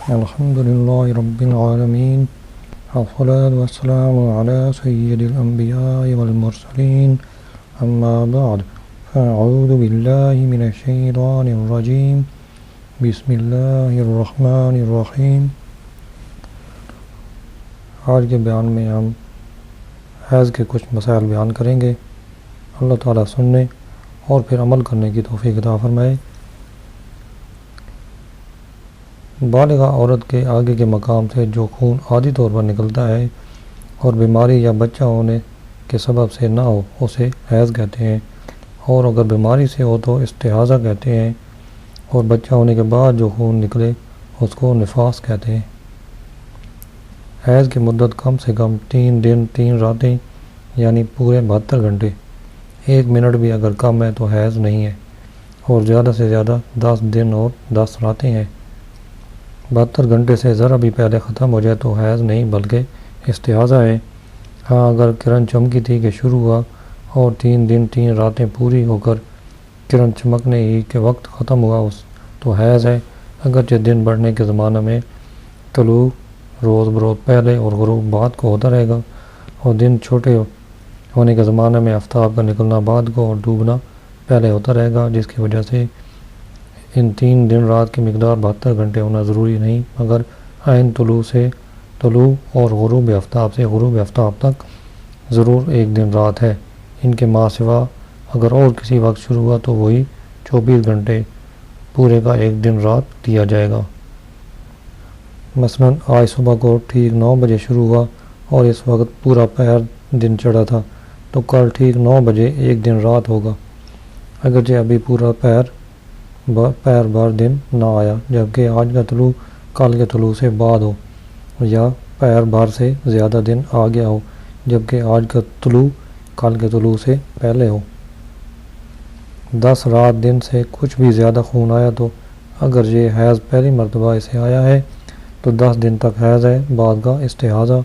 الحمد لله رب العالمين والصلاة والسلام على سيد الأنبياء والمرسلين أما بعد فأعوذ بالله من الشيطان الرجيم بسم الله الرحمن الرحیم۔ آج کے بیان میں ہم حیض کے کچھ مسائل بیان کریں گے۔ اللہ تعالیٰ سننے اور پھر عمل کرنے کی توفیق عطا فرمائے۔ بالغہ عورت کے آگے کے مقام سے جو خون عادی طور پر نکلتا ہے اور بیماری یا بچہ ہونے کے سبب سے نہ ہو اسے حیض کہتے ہیں، اور اگر بیماری سے ہو تو استحاضہ کہتے ہیں، اور بچہ ہونے کے بعد جو خون نکلے اس کو نفاس کہتے ہیں۔ حیض کی مدت کم سے کم 3 دن 3 راتیں یعنی پورے 72 گھنٹے۔ 1 منٹ بھی اگر کم ہے تو حیض نہیں ہے، اور زیادہ سے زیادہ 10 دن اور 10 راتیں ہیں۔ 72 گھنٹے سے ذرا بھی پہلے ختم ہو جائے تو حیض نہیں بلکہ استحاضہ ہے۔ ہاں اگر کرن چمکی تھی کہ شروع ہوا اور 3 دن 3 راتیں پوری ہو کر کرن چمکنے ہی کے وقت ختم ہوا تو حیض ہے، اگرچہ دن بڑھنے کے زمانہ میں طلوع روز بروز پہلے اور غروب بعد کو ہوتا رہے گا، اور دن چھوٹے ہونے کے زمانہ میں آفتاب کا نکلنا بعد کو اور ڈوبنا پہلے ہوتا رہے گا، جس کی وجہ سے ان 3 دن رات کی مقدار 72 گھنٹے ہونا ضروری نہیں، مگر عین طلوع سے طلوع اور غروب آفتاب سے غروب آفتاب تک ضرور 1 دن رات ہے۔ ان کے ماں سوا اگر اور کسی وقت شروع ہوا تو وہی 24 گھنٹے پورے کا 1 دن رات دیا جائے گا۔ مثلا آج صبح کو ٹھیک 9 بجے شروع ہوا اور اس وقت پورا پہر دن چڑھا تھا تو کل ٹھیک 9 بجے 1 دن رات ہوگا، اگرچہ ابھی پورا پہر بھر دن نہ آیا، جبکہ آج کا طلوع کل کے طلوع سے بعد ہو، یا پہر بھر سے زیادہ دن آ گیا ہو جبکہ آج کا طلوع کل کے طلوع سے پہلے ہو۔ 10 رات دن سے کچھ بھی زیادہ خون آیا تو اگر یہ حیض پہلی مرتبہ اسے آیا ہے تو 10 دن تک حیض ہے، بعد کا استحاضہ،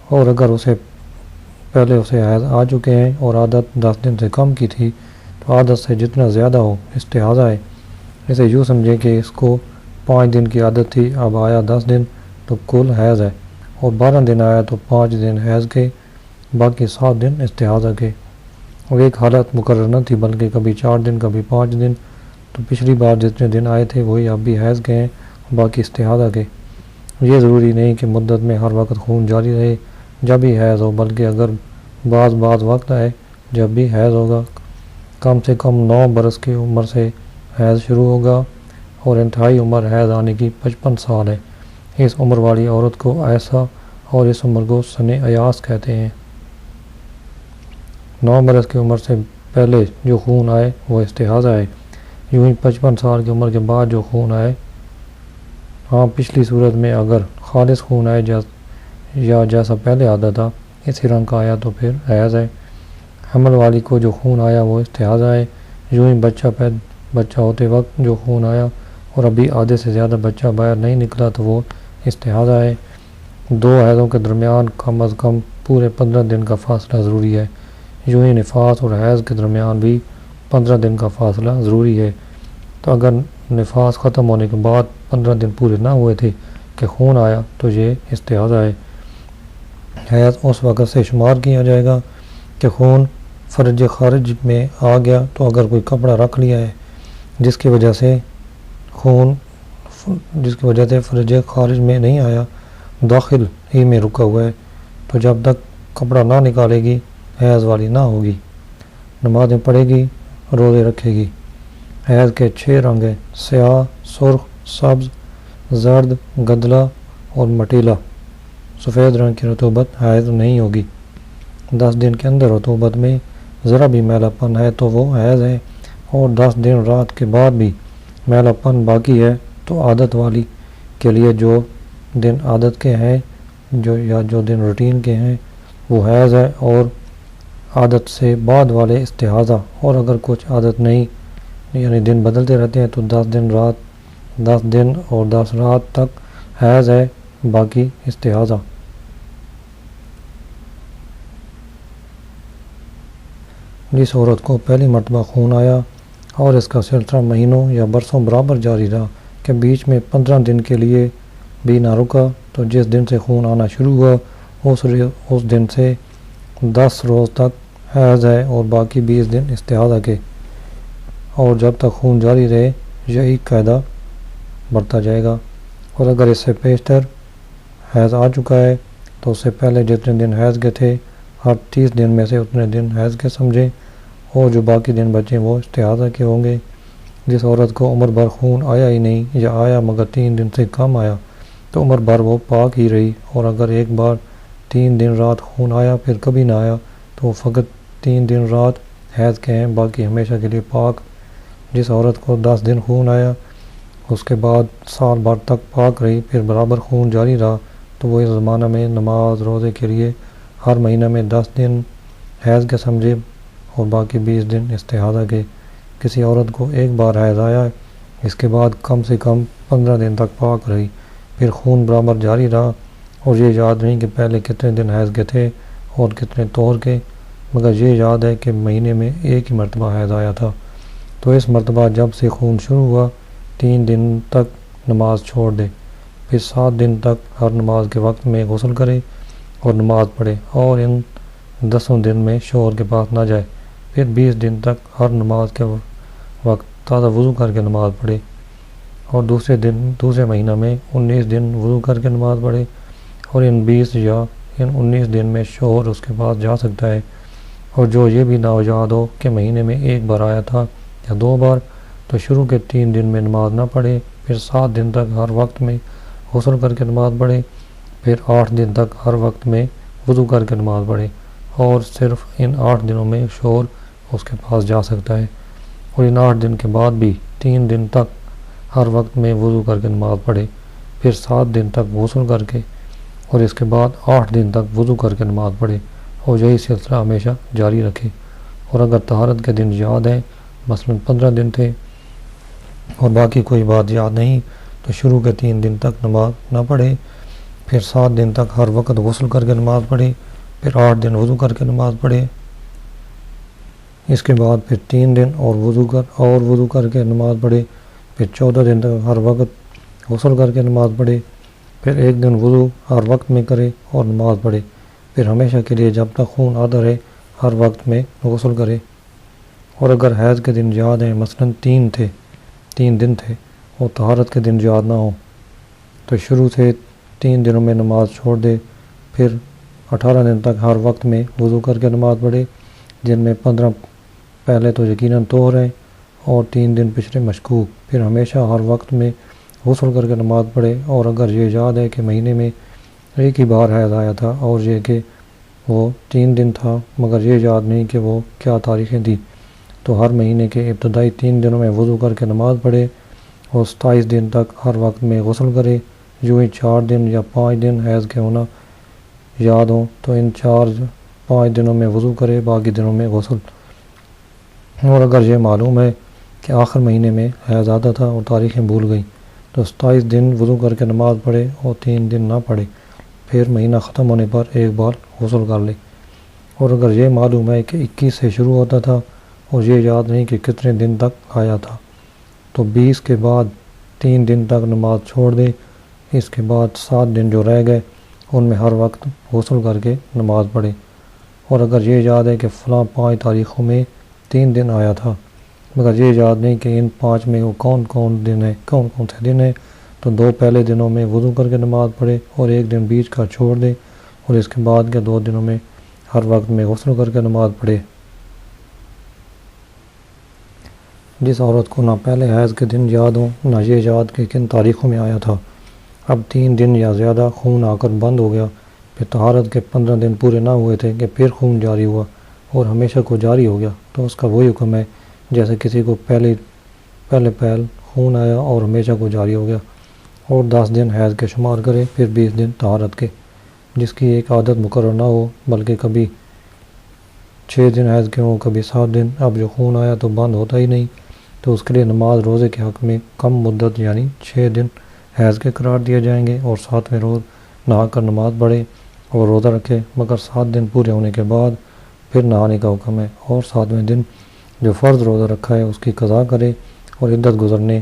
اور اگر اسے پہلے حیض آ چکے ہیں اور عادت 10 دن سے کم کی تھی تو عادت سے جتنا زیادہ ہو استحاضہ ہے۔ اسے یوں سمجھے کہ اس کو 5 دن کی عادت تھی، اب آیا 10 دن تو کل حیض ہے، اور 12 دن آیا تو 5 دن حیض کے، باقی 7 دن استحاضہ کے۔ اور ایک حالت مقرر نہ تھی بلکہ کبھی 4 دن کبھی 5 دن، تو پچھلی بار جتنے دن آئے تھے وہی اب بھی حیض کے ہیں، باقی استحاضہ کے۔ یہ ضروری نہیں کہ مدت میں ہر وقت خون جاری رہے جب بھی حیض ہو، بلکہ اگر بعض وقت آئے جب بھی حیض ہوگا۔ کم سے کم 9 برس کی عمر سے حیض شروع ہوگا، اور انتہائی عمر حیض آنے کی 55 سال ہے۔ اس عمر والی عورت کو ایسا اور اس عمر کو سن ایاس کہتے ہیں۔ 9 برس کی عمر سے پہلے جو خون آئے وہ استحاضہ ہے، یوں ہی 55 سال کی عمر کے بعد جو خون آئے، ہاں پچھلی صورت میں اگر خالص خون آئے یا جیسا پہلے آتا تھا اسی رنگ کا آیا تو پھر حیض ہے۔ حمل والی کو جو خون آیا وہ استحاضہ ہے، یوں ہی بچہ ہوتے وقت جو خون آیا اور ابھی آدھے سے زیادہ بچہ باہر نہیں نکلا تو وہ استحاضہ ہے۔ 2 حیضوں کے درمیان کم از کم پورے 15 دن کا فاصلہ ضروری ہے، یوں ہی نفاس اور حیض کے درمیان بھی 15 دن کا فاصلہ ضروری ہے۔ تو اگر نفاس ختم ہونے کے بعد 15 دن پورے نہ ہوئے تھے کہ خون آیا تو یہ استحاضہ ہے۔ حیض اس وقت سے شمار کیا جائے گا کہ خون فرج خارج میں آ گیا، تو اگر کوئی کپڑا رکھ لیا ہے جس کی وجہ سے فرج خارج میں نہیں آیا، داخل ہی میں رکا ہوا ہے، تو جب تک کپڑا نہ نکالے گی حیض والی نہ ہوگی، نمازیں پڑھے گی، روزے رکھے گی۔ حیض کے 6 رنگ ہیں: سیاہ، سرخ، سبز، زرد، گدلا اور مٹیلا۔ سفید رنگ کی رطوبت حیض نہیں ہوگی۔ 10 دن کے اندر رطوبت میں ذرا بھی میلا پن ہے تو وہ حیض ہے، اور 10 دن رات کے بعد بھی میلا پن باقی ہے تو عادت والی کے لیے جو دن عادت کے ہیں جو دن روٹین کے ہیں وہ حیض ہے، اور عادت سے بعد والے استحاضہ، اور اگر کچھ عادت نہیں یعنی دن بدلتے رہتے ہیں تو 10 دن اور 10 رات تک حیض ہے، باقی استحاضہ۔ جس عورت کو پہلی مرتبہ خون آیا اور اس کا سلسلہ مہینوں یا برسوں برابر جاری رہا کہ بیچ میں 15 دن کے لیے بھی نہ رکا تو جس دن سے خون آنا شروع ہوا اس دن سے 10 روز تک حیض ہے اور باقی 20 دن استحاضہ کے، اور جب تک خون جاری رہے یہی قاعدہ بڑھتا جائے گا۔ اور اگر اس سے پیشتر حیض آ چکا ہے تو اس سے پہلے جتنے دن حیض کے تھے ہر 30 دن میں سے اتنے دن حیض کے سمجھیں، اور جو باقی دن بچیں وہ استحاضہ کے ہوں گے۔ جس عورت کو عمر بھر خون آیا ہی نہیں یا آیا مگر 3 دن سے کم آیا تو عمر بھر وہ پاک ہی رہی، اور اگر ایک بار 3 دن رات خون آیا پھر کبھی نہ آیا تو وہ فقط 3 دن رات حیض کے ہیں، باقی ہمیشہ کے لیے پاک۔ جس عورت کو 10 دن خون آیا اس کے بعد سال بھر تک پاک رہی پھر برابر خون جاری رہا تو وہ اس زمانہ میں نماز روزے کے لیے ہر مہینہ میں 10 دن حیض کے سمجھے اور باقی 20 دن استحاضہ کے۔ کسی عورت کو ایک بار حیض آیا اس کے بعد کم سے کم 15 دن تک پاک رہی پھر خون برابر جاری رہا، اور یہ یاد نہیں کہ پہلے کتنے دن حیض کے تھے اور کتنے طہر کے، مگر یہ یاد ہے کہ مہینے میں ایک ہی مرتبہ حیض آیا تھا، تو اس مرتبہ جب سے خون شروع ہوا 3 دن تک نماز چھوڑ دے، پھر 7 دن تک ہر نماز کے وقت میں غسل کرے اور نماز پڑھے، اور ان 10 دن میں شوہر کے پاس نہ جائے، پھر 20 دن تک ہر نماز کے وقت تازہ وضو کر کے نماز پڑھے، اور دوسرے مہینہ میں 19 دن وضو کر کے نماز پڑھے، اور ان 20 یا ان 19 دن میں شوہر اس کے پاس جا سکتا ہے، اور جو یہ بھی نہ یاد ہو کہ مہینے میں ایک بار آیا تھا یا 2 بار تو شروع کے 3 دن میں نماز نہ پڑھے، پھر 7 دن تک ہر وقت میں غسل کر کے نماز پڑھے، پھر 8 دن تک ہر وقت میں وضو کر کے نماز پڑھے، اور صرف ان 8 دنوں میں شوہر اس کے پاس جا سکتا ہے، اور ان 8 دن کے بعد بھی 3 دن تک ہر وقت میں وضو کر کے نماز پڑھے، پھر 7 دن تک غسل کر کے، اور اس کے بعد 8 دن تک وضو کر کے نماز پڑھے، اور یہی سلسلہ ہمیشہ جاری رکھے۔ اور اگر طہارت کے دن یاد ہیں، مثلا 15 دن تھے اور باقی کوئی بات یاد نہیں تو شروع کے 3 دن تک نماز نہ پڑھے، پھر 7 دن تک ہر وقت غسل کر کے نماز پڑھے، پھر 8 دن وضو کر کے نماز پڑھے، اس کے بعد پھر 3 دن اور وضو کر کے نماز پڑھے، پھر 14 دن تک ہر وقت غسل کر کے نماز پڑھے، پھر 1 دن وضو ہر وقت میں کرے اور نماز پڑھے، پھر ہمیشہ کے لیے جب تک خون آتا رہے ہر وقت میں غسل کرے۔ اور اگر حیض کے دن یاد ہیں، مثلا 3 دن تھے اور طہارت کے دن یاد نہ ہوں تو شروع سے 3 دنوں میں نماز چھوڑ دے، پھر 18 دن تک ہر وقت میں وضو کر کے نماز پڑھے، جن میں 15 پہلے تو یقیناً طہر ہیں اور 3 دن پچھلے مشکوک، پھر ہمیشہ ہر وقت میں غسل کر کے نماز پڑھے۔ اور اگر یہ یاد ہے کہ مہینے میں ایک ہی بار حیض آیا تھا اور یہ کہ وہ 3 دن تھا مگر یہ یاد نہیں کہ وہ کیا تاریخیں تھیں، تو ہر مہینے کے ابتدائی 3 دنوں میں وضو کر کے نماز پڑھے اور 27 دن تک ہر وقت میں غسل کرے۔ یوں ہی 4 دن یا 5 دن حیض کے ہونا یاد ہوں تو ان 4-5 دنوں میں وضو کرے، باقی دنوں میں غسل۔ اور اگر یہ معلوم ہے کہ آخر مہینے میں حیض آتا تھا اور تاریخیں بھول گئیں تو 27 دن وضو کر کے نماز پڑھے اور 3 دن نہ پڑھے، پھر مہینہ ختم ہونے پر ایک بار غسل کر لے۔ اور اگر یہ معلوم ہے کہ 21 سے شروع ہوتا تھا اور یہ یاد نہیں کہ کتنے دن تک آیا تھا تو 20 کے بعد 3 دن تک نماز چھوڑ دے، اس کے بعد 7 دن جو رہ گئے ان میں ہر وقت غسل کر کے نماز پڑھے۔ اور اگر یہ یاد ہے کہ فلاں 5 تاریخوں میں 3 دن آیا تھا مگر یہ یاد نہیں کہ ان 5 میں وہ کون کون سے دن ہیں تو 2 پہلے دنوں میں وضو کر کے نماز پڑھے اور 1 دن بیچ کا چھوڑ دے، اور اس کے بعد کے 2 دنوں میں ہر وقت میں غسل کر کے نماز پڑھے۔ جس عورت کو نہ پہلے حیض کے دن یاد ہوں نہ یہ یاد کہ کن تاریخوں میں آیا تھا، اب 3 دن یا زیادہ خون آ کر بند ہو گیا، پھر طہارت کے 15 دن پورے نہ ہوئے تھے کہ پھر خون جاری ہوا اور ہمیشہ کو جاری ہو گیا، تو اس کا وہی حکم ہے جیسے کسی کو پہل خون آیا اور ہمیشہ کو جاری ہو گیا، اور 10 دن حیض کے شمار کرے، پھر 20 دن طہارت کے۔ جس کی ایک عادت مقرر نہ ہو بلکہ کبھی 6 دن حیض کے ہوں کبھی 7 دن، اب جو خون آیا تو بند ہوتا ہی نہیں تو اس کے لیے نماز روزے کے حق میں کم مدت یعنی 6 دن حیض کے قرار دیے جائیں گے، اور 7ویں روز نہا کر نماز پڑھے اور روزہ رکھے، مگر 7 دن پورے ہونے کے بعد پھر نہانے کا حکم ہے، اور 7ویں دن جو فرض روزہ رکھا ہے اس کی قضا کرے، اور عدت گزرنے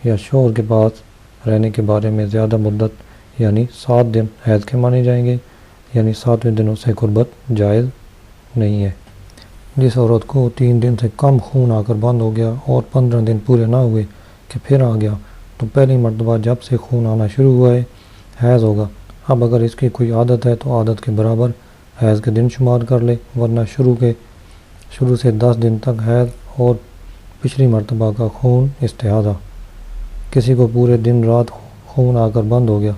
یا شوہر کے پاس رہنے کے بارے میں زیادہ مدت یعنی 7 دن حیض کے مانے جائیں گے، یعنی 7ویں دنوں سے قربت جائز نہیں ہے۔ جس عورت کو 3 دن سے کم خون آ کر بند ہو گیا اور 15 دن پورے نہ ہوئے کہ پھر آ گیا، تو پہلی مرتبہ جب سے خون آنا شروع ہوا ہے حیض ہوگا۔ اب اگر اس کی کوئی عادت ہے تو عادت کے برابر حیض کے دن شمار کر لے، ورنہ شروع سے 10 دن تک حیض اور پچھلی مرتبہ کا خون استحاضہ۔ کسی کو پورے دن رات خون آ کر بند ہو گیا،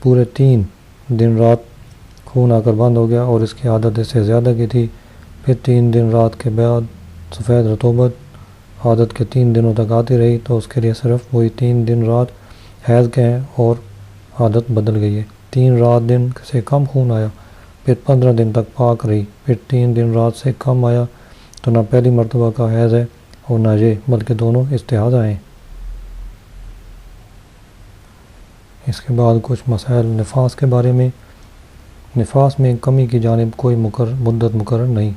پورے 3 دن رات خون آ کر بند ہو گیا اور اس کی عادت اس سے زیادہ کی تھی، پھر 3 دن رات کے بعد سفید رطوبت عادت کے 3 دنوں تک آتی رہی، تو اس کے لیے صرف وہی 3 دن رات حیض کے ہیں اور عادت بدل گئی ہے۔ 3 رات دن سے کم خون آیا، پھر 15 دن تک پاک رہی، پھر 3 دن رات سے کم آیا، تو نہ پہلی مرتبہ کا حیض ہے اور نہ یہ، بلکہ دونوں استحاضہ ہیں۔ اس کے بعد کچھ مسائل نفاس کے بارے میں۔ نفاس میں کمی کی جانب کوئی مدت مقرر نہیں۔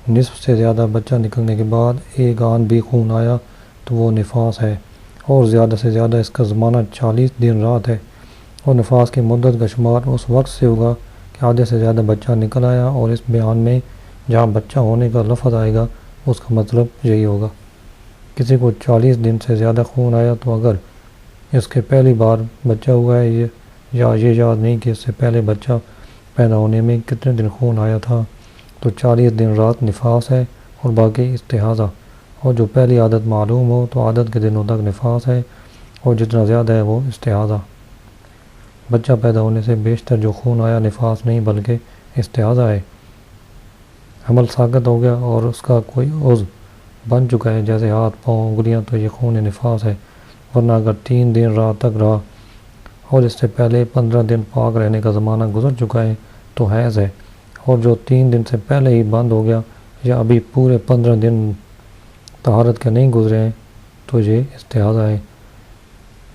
نصف سے زیادہ بچہ نکلنے کے بعد ایک آن بھی خون آیا تو وہ نفاس ہے، اور زیادہ سے زیادہ اس کا زمانہ 40 دن رات ہے، اور نفاس کی مدت کا شمار اس وقت سے ہوگا کہ آدھے سے زیادہ بچہ نکل آیا، اور اس بیان میں جہاں بچہ ہونے کا لفظ آئے گا اس کا مطلب یہی ہوگا۔ کسی کو 40 دن سے زیادہ خون آیا تو اگر اس کے پہلی بار بچہ ہوا ہے یا یہ یاد نہیں کہ اس سے پہلے بچہ پیدا ہونے میں کتنے دن خون آیا تھا، تو 40 دن رات نفاس ہے اور باقی استحاضہ، اور جو پہلی عادت معلوم ہو تو عادت کے دنوں تک نفاس ہے، اور جتنا زیادہ ہے وہ استحاضہ۔ بچہ پیدا ہونے سے بیشتر جو خون آیا نفاس نہیں بلکہ استحاضہ ہے۔ حمل ساقط ہو گیا اور اس کا کوئی عضو بن چکا ہے جیسے ہاتھ، پاؤں، انگلیاں، تو یہ خون نفاس ہے، ورنہ اگر 3 دن رات تک رہا اور اس سے پہلے 15 دن پاک رہنے کا زمانہ گزر چکا ہے تو حیض ہے، اور جو 3 دن سے پہلے ہی بند ہو گیا یا ابھی پورے 15 دن طہارت کے نہیں گزرے ہیں تو یہ استحاضہ ہے۔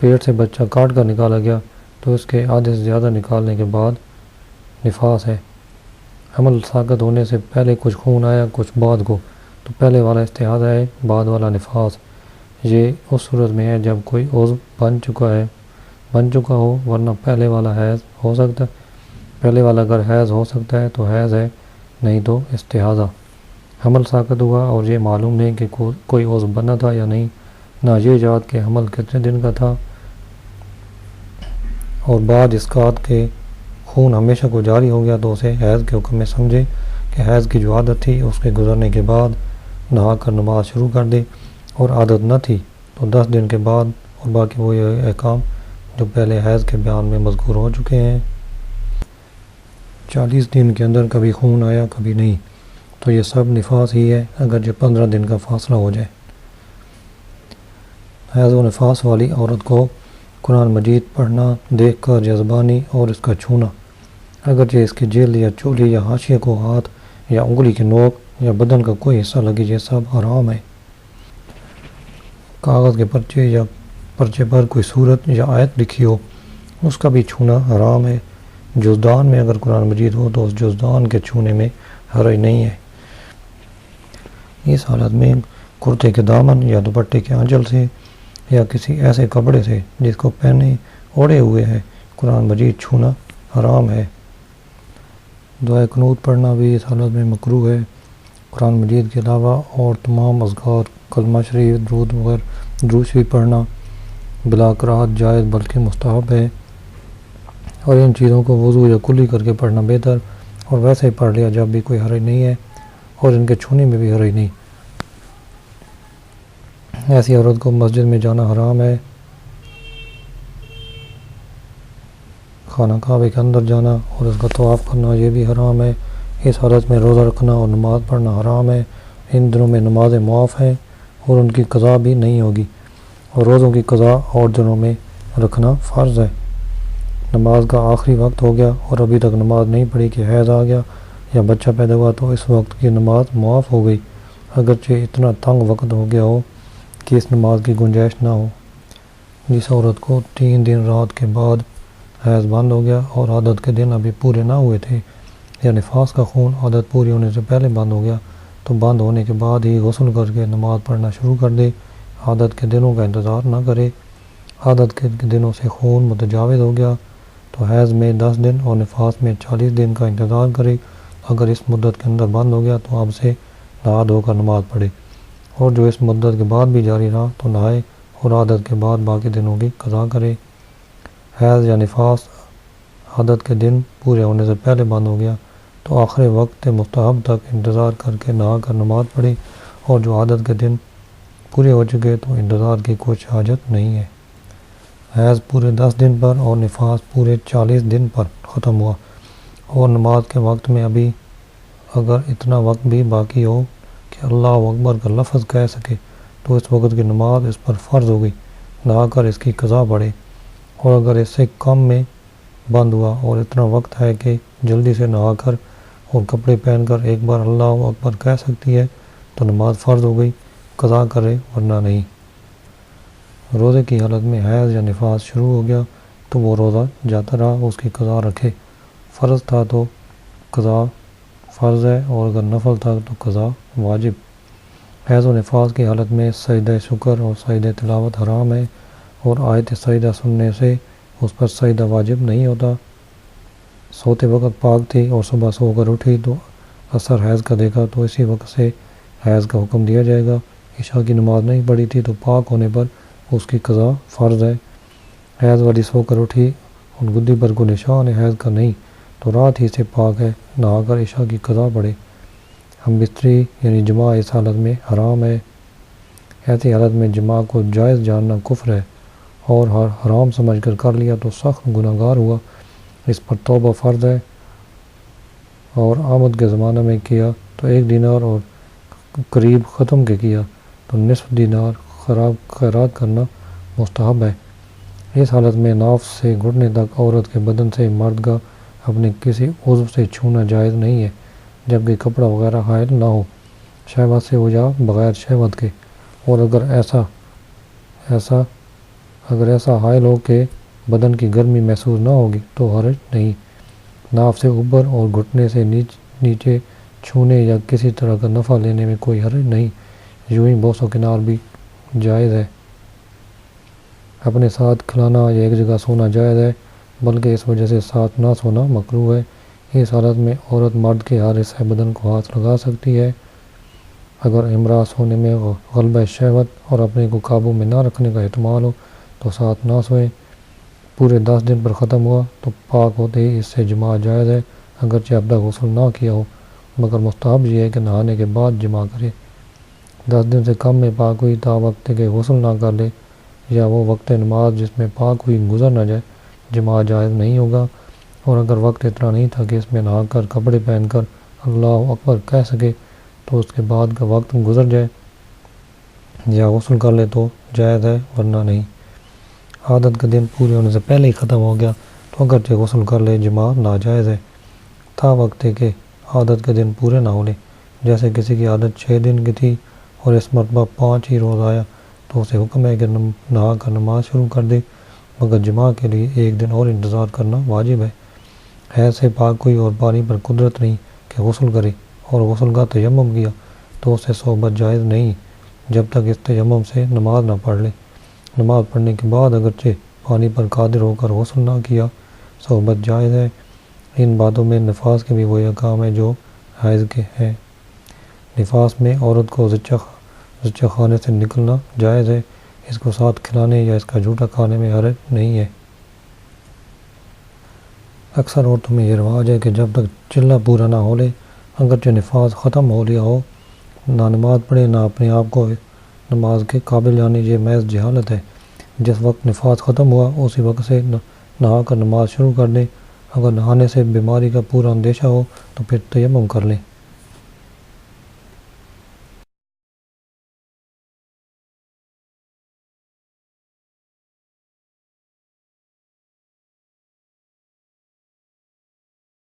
پیٹ سے بچہ کاٹ کر نکالا گیا تو اس کے آدھے سے زیادہ نکالنے کے بعد نفاس ہے۔ حمل ساقط ہونے سے پہلے کچھ خون آیا کچھ بعد کو، تو پہلے والا استحاضہ ہے، بعد والا نفاس۔ یہ اس صورت میں ہے جب کوئی عضو بن چکا ہو، ورنہ پہلے والا حیض ہو سکتا ہے، پہلے والا اگر حیض ہو سکتا ہے تو حیض ہے، نہیں تو استحاضہ۔ حمل ساقط ہوا اور یہ معلوم نہیں کہ کوئی عضو بنا تھا یا نہیں، نہ یہ یاد کہ حمل کتنے دن کا تھا، اور بعد اسقاط کے خون ہمیشہ کو جاری ہو گیا، تو اسے حیض کے حکم میں سمجھے کہ حیض کی جو عادت تھی اس کے گزرنے کے بعد نہا کر نماز شروع کر دے، اور عادت نہ تھی تو 10 دن کے بعد، اور باقی وہی احکام جو پہلے حیض کے بیان میں مذکور ہو چکے ہیں۔ 40 دن کے اندر کبھی خون آیا کبھی نہیں، تو یہ سب نفاس ہی ہے اگر جو 15 دن کا فاصلہ ہو جائے۔ حیض و نفاس والی عورت کو قرآن مجید پڑھنا دیکھ کر یا زبانی اور اس کا چھونا، اگرچہ اس کی جلد یا چولی یا حاشیے کو ہاتھ یا انگلی کی نوک یا بدن کا کوئی حصہ لگے، یہ سب حرام ہے۔ کاغذ کے پرچے یا پرچے پر کوئی صورت یا آیت لکھی ہو اس کا بھی چھونا حرام ہے۔ جزدان میں اگر قرآن مجید ہو تو اس جزدان کے چھونے میں حرج نہیں ہے۔ اس حالت میں کرتے کے دامن یا دوپٹے کے آنچل سے یا کسی ایسے کپڑے سے جس کو پہنے اوڑھے ہوئے ہے قرآن مجید چھونا حرام ہے۔ دعائے قنوت پڑھنا بھی اس حالت میں مکروہ ہے۔ قرآن مجید کے علاوہ اور تمام اذکار، کلمہ شریف، درود شریف پڑھنا بلا کراہت جائز بلکہ مستحب ہے، اور ان چیزوں کو وضو یا کلی کر کے پڑھنا بہتر، اور ویسے ہی پڑھ لیا جب بھی کوئی حرج نہیں ہے، اور ان کے چھونے میں بھی حرج نہیں۔ ایسی عورت کو مسجد میں جانا حرام ہے، خانہ کعبے کے اندر جانا اور اس کا طواف کرنا یہ بھی حرام ہے۔ اس حالت میں روزہ رکھنا اور نماز پڑھنا حرام ہے۔ ان دنوں میں نمازیں معاف ہیں اور ان کی قضا بھی نہیں ہوگی، اور روزوں کی قضا اور دنوں میں رکھنا فرض ہے۔ نماز کا آخری وقت ہو گیا اور ابھی تک نماز نہیں پڑھی کہ حیض آ گیا یا بچہ پیدا ہوا تو اس وقت کی نماز معاف ہو گئی، اگرچہ اتنا تنگ وقت ہو گیا ہو کہ اس نماز کی گنجائش نہ ہو۔ جس عورت کو 3 دن رات کے بعد حیض بند ہو گیا اور عادت کے دن ابھی پورے نہ ہوئے تھے، یا نفاس کا خون عادت پوری ہونے سے پہلے بند ہو گیا، تو بند ہونے کے بعد ہی غسل کر کے نماز پڑھنا شروع کر دے، عادت کے دنوں کا انتظار نہ کرے۔ عادت کے دنوں سے خون متجاوز ہو گیا تو حیض میں 10 دن اور نفاس میں 40 دن کا انتظار کرے۔ اگر اس مدت کے اندر بند ہو گیا تو اب سے نہا دھو کر نماز پڑھے، اور جو اس مدت کے بعد بھی جاری رہا تو نہائے اور عادت کے بعد باقی دنوں کی قضا کرے۔ حیض یا نفاس عادت کے دن پورے ہونے سے پہلے بند ہو گیا تو آخر وقت مستحب تک انتظار کر کے نہا کر نماز پڑھے، اور جو عادت کے دن پورے ہو چکے تو انتظار کی کچھ حاجت نہیں ہے۔ حیض پورے 10 دن پر اور نفاس پورے 40 دن پر ختم ہوا اور نماز کے وقت میں ابھی اگر اتنا وقت بھی باقی ہو کہ اللہ اکبر کا لفظ کہہ سکے تو اس وقت کی نماز اس پر فرض ہو گئی، نہا کر اس کی قضا پڑھے۔ اور اگر اس سے کم میں بند ہوا اور اتنا وقت ہے کہ جلدی سے نہا کر اور کپڑے پہن کر ایک بار اللہ اکبر کہہ سکتی ہے تو نماز فرض ہو گئی، قضا کرے ورنہ نہیں۔ روزے کی حالت میں حیض یا نفاس شروع ہو گیا تو وہ روزہ جاتا رہا، اس کی قضا رکھے۔ فرض تھا تو قضا فرض ہے، اور اگر نفل تھا تو قضا واجب۔ حیض و نفاس کی حالت میں سجدہ شکر اور سجدہ تلاوت حرام ہے، اور آیت سجدہ سننے سے اس پر سجدہ واجب نہیں ہوتا۔ سوتے وقت پاک تھی اور صبح سو کر اٹھی تو اثر حیض کا دیکھا تو اسی وقت سے حیض کا حکم دیا جائے گا۔ عشاء کی نماز نہیں پڑھی تھی تو پاک ہونے پر اس کی قضا فرض ہے۔ حیض والی سو کر اٹھی اور گدی پر کوئی نشان ہے حیض کا نہیں تو رات ہی سے پاک ہے، نہا کر عشاء کی قضا پڑھے۔ ہم بستری یعنی جماع اس حالت میں حرام ہے۔ ایسی حالت میں جماع کو جائز جاننا کفر ہے، اور حرام سمجھ کر لیا تو سخت گناہ گار ہوا۔ اس پر توبہ فرض ہے، اور آمد کے زمانہ میں کیا تو 1 دینار اور قریب ختم کے کیا تو نصف دینار خیرات کرنا مستحب ہے۔ اس حالت میں ناف سے گھٹنے تک عورت کے بدن سے مرد کا اپنے کسی عضو سے چھونا جائز نہیں ہے، جبکہ کپڑا وغیرہ حائل نہ ہو، شہوت سے ہو یا بغیر شہوت کے۔ اور اگر ایسا حائل ہو کہ بدن کی گرمی محسوس نہ ہوگی تو حرج نہیں۔ ناف سے اوپر اور گھٹنے سے نیچے چھونے یا کسی طرح کا نفع لینے میں کوئی حرج نہیں، یوں ہی بوس و کنار بھی جائز ہے۔ اپنے ساتھ کھلانا یا ایک جگہ سونا جائز ہے، بلکہ اس وجہ سے ساتھ نہ سونا مکروہ ہے۔ اس حالت میں عورت مرد کے ہر حصہ بدن کو ہاتھ لگا سکتی ہے۔ اگر امرأة سونے میں غلبہ شہوت اور اپنے کو قابو میں نہ رکھنے کا احتمال ہو تو ساتھ نہ سوئے۔ پورے 10 دن پر ختم ہوا تو پاک ہوتے ہی اس سے جماع جائز ہے، اگرچہ اب تک غسل نہ کیا ہو، مگر مستحب یہ ہے کہ نہانے کے بعد جماع کرے۔ 10 دن سے کم میں پاک ہوئی تا وقت کے غسل نہ کر لے، یا وہ وقت نماز جس میں پاک ہوئی گزر نہ جائے، جماع جائز نہیں ہوگا۔ اور اگر وقت اتنا نہیں تھا کہ اس میں نہا کر کپڑے پہن کر اللہ اکبر کہہ سکے تو اس کے بعد کا وقت گزر جائے یا غسل کر لے تو جائز ہے ورنہ نہیں۔ عادت کا دن پورے ہونے سے پہلے ہی ختم ہو گیا تو اگرچہ غسل کر لے جماع ناجائز ہے، تا وقت کہ عادت کے دن پورے نہ ہو لے۔ جیسے کسی کی عادت 6 دن کی تھی اور اس مرتبہ 5 ہی روز آیا تو اسے حکم ہے کہ نہا کر نماز شروع کر دے، مگر جماع کے لیے 1 دن اور انتظار کرنا واجب ہے۔ حیض سے پاک ہوئی اور پانی پر قدرت نہیں کہ غسل کرے اور غسل کا تیمم کیا تو اسے صحبت جائز نہیں جب تک اس تیمم سے نماز نہ پڑھ لے۔ نماز پڑھنے کے بعد اگرچہ پانی پر قادر ہو کر غسل نہ کیا، صحبت جائز ہے۔ ان باتوں میں نفاس کے بھی وہی احکام ہیں جو حیض کے ہیں۔ نفاس میں عورت کو زچہ خانے سے نکلنا جائز ہے، اس کو ساتھ کھلانے یا اس کا جھوٹا کھانے میں حرج نہیں ہے۔ اکثر عورتوں میں یہ رواج ہے کہ جب تک چلہ پورا نہ ہو لے، اگرچہ نفاس ختم ہو لیا ہو، نہ نماز پڑھے نہ اپنے آپ کو نماز کے قابل جانے، یہ محض جہالت ہے۔ جس وقت نفاس ختم ہوا اسی وقت سے نہا کر نماز شروع کر دے۔ اگر نہانے سے بیماری کا پورا اندیشہ ہو تو پھر تیمم کر لیں۔